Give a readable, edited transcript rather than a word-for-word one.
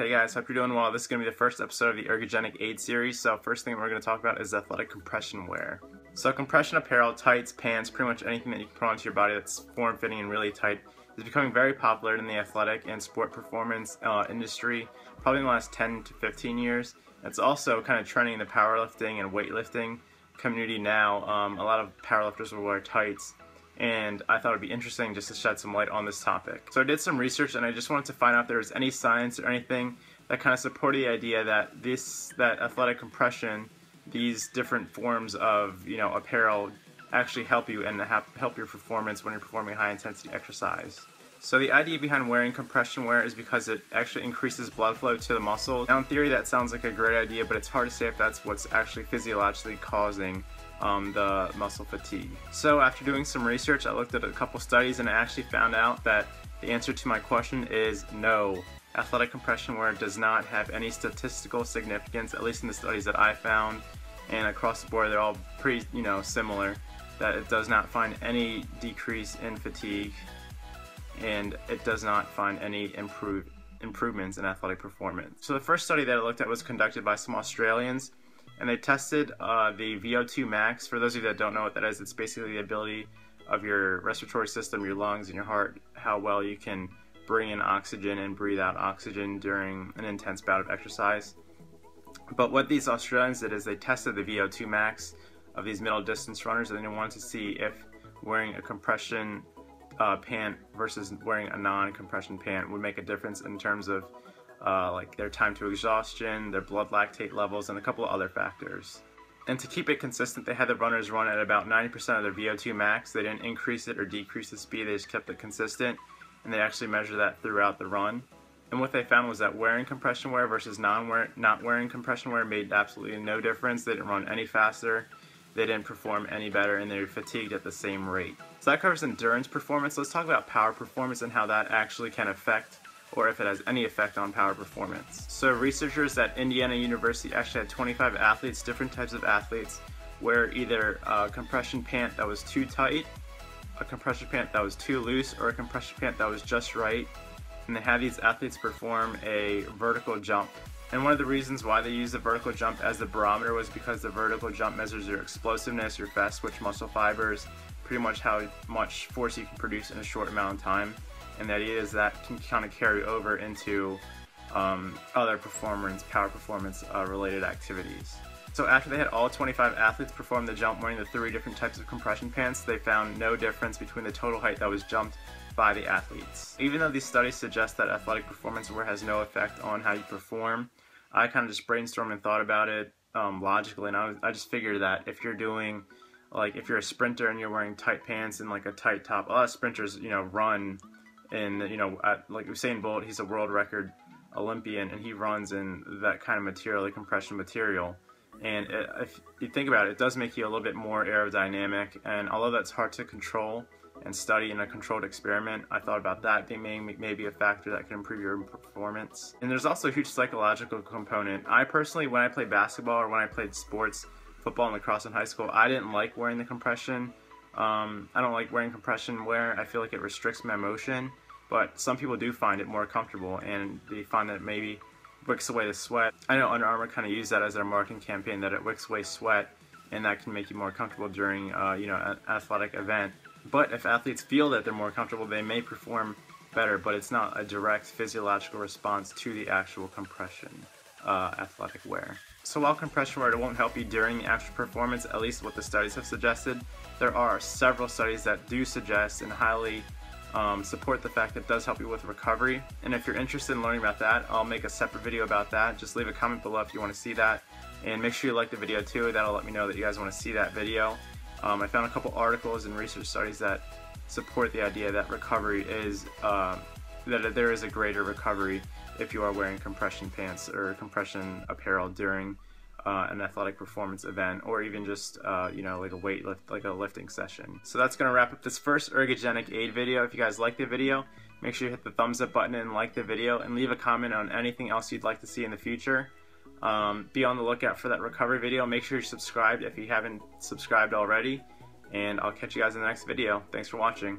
Hey guys, hope you're doing well. This is going to be the first episode of the Ergogenic Aid series. So first thing we're going to talk about is athletic compression wear. So compression apparel, tights, pants, pretty much anything that you can put onto your body that's form-fitting and really tight is becoming very popular in the athletic and sport performance industry, probably in the last 10 to 15 years. It's also kind of trending in the powerlifting and weightlifting community now. A lot of powerlifters will wear tights, and I thought it'd be interesting just to shed some light on this topic. So I did some research, and I just wanted to find out if there was any science or anything that kind of supported the idea that that athletic compression, these different forms of apparel, actually help you and help your performance when you're performing high intensity exercise. So the idea behind wearing compression wear is because it actually increases blood flow to the muscle. Now in theory that sounds like a great idea, but it's hard to say if that's what's actually physiologically causing the muscle fatigue. So after doing some research, I looked at a couple studies and I actually found out that the answer to my question is no. Athletic compression wear does not have any statistical significance, at least in the studies that I found, and across the board they're all pretty similar, that it does not find any decrease in fatigue, and it does not find any improvements in athletic performance. So the first study that I looked at was conducted by some Australians, and they tested the VO2 max. For those of you that don't know what that is, it's basically the ability of your respiratory system, your lungs and your heart, how well you can bring in oxygen and breathe out oxygen during an intense bout of exercise. But what these Australians did is they tested the VO2 max of these middle distance runners, and they wanted to see if wearing a compression pant versus wearing a non-compression pant would make a difference in terms of like their time to exhaustion, their blood lactate levels, and a couple of other factors. And to keep it consistent, they had the runners run at about 90% of their VO2 max. They didn't increase it or decrease the speed, they just kept it consistent, and they actually measured that throughout the run. And what they found was that wearing compression wear versus not wearing compression wear made absolutely no difference. They didn't run any faster, they didn't perform any better, and they were fatigued at the same rate. So that covers endurance performance. Let's talk about power performance and how that actually can affect, or if it has any effect on power performance. So researchers at Indiana University actually had 25 athletes, different types of athletes, wear either a compression pant that was too tight, a compression pant that was too loose, or a compression pant that was just right. And they had these athletes perform a vertical jump. And one of the reasons why they used the vertical jump as the barometer was because the vertical jump measures your explosiveness, your fast twitch muscle fibers, pretty much how much force you can produce in a short amount of time. And the idea is that can kind of carry over into other power performance related activities. So after they had all 25 athletes perform the jump wearing the 3 different types of compression pants, they found no difference between the total height that was jumped by the athletes. Even though these studies suggest that athletic performance wear has no effect on how you perform, I kind of just brainstormed and thought about it logically, and I just figured that if you're doing, like if you're a sprinter and you're wearing tight pants and like a tight top, a lot of sprinters run in like Usain Bolt, he's a world record Olympian, and he runs in that kind of material, like compression material. And if you think about it, it does make you a little bit more aerodynamic, and although that's hard to control and study in a controlled experiment, I thought about that being maybe a factor that can improve your performance. And there's also a huge psychological component. I personally, when I played basketball or when I played sports, football and lacrosse in high school, I didn't like wearing the compression. I don't like wearing compression wear. I feel like it restricts my motion, but some people do find it more comfortable, and they find that it maybe wicks away the sweat. I know Under Armour kind of used that as their marketing campaign, that it wicks away sweat, and that can make you more comfortable during an athletic event. But if athletes feel that they're more comfortable, they may perform better, but it's not a direct physiological response to the actual compression athletic wear. So while compression wear won't help you during the actual performance, at least what the studies have suggested, there are several studies that do suggest and highly support the fact that it does help you with recovery. And if you're interested in learning about that, I'll make a separate video about that. Just leave a comment below if you want to see that, and make sure you like the video too. That'll let me know that you guys want to see that video. I found a couple articles and research studies that support the idea that recovery is that there is a greater recovery if you are wearing compression pants or compression apparel during an athletic performance event, or even just like a lifting session. So that's going to wrap up this first Ergogenic Aid video. If you guys like the video, make sure you hit the thumbs up button and like the video, and leave a comment on anything else you'd like to see in the future. Be on the lookout for that recovery video. Make sure you're subscribed if you haven't subscribed already, and I'll catch you guys in the next video. Thanks for watching.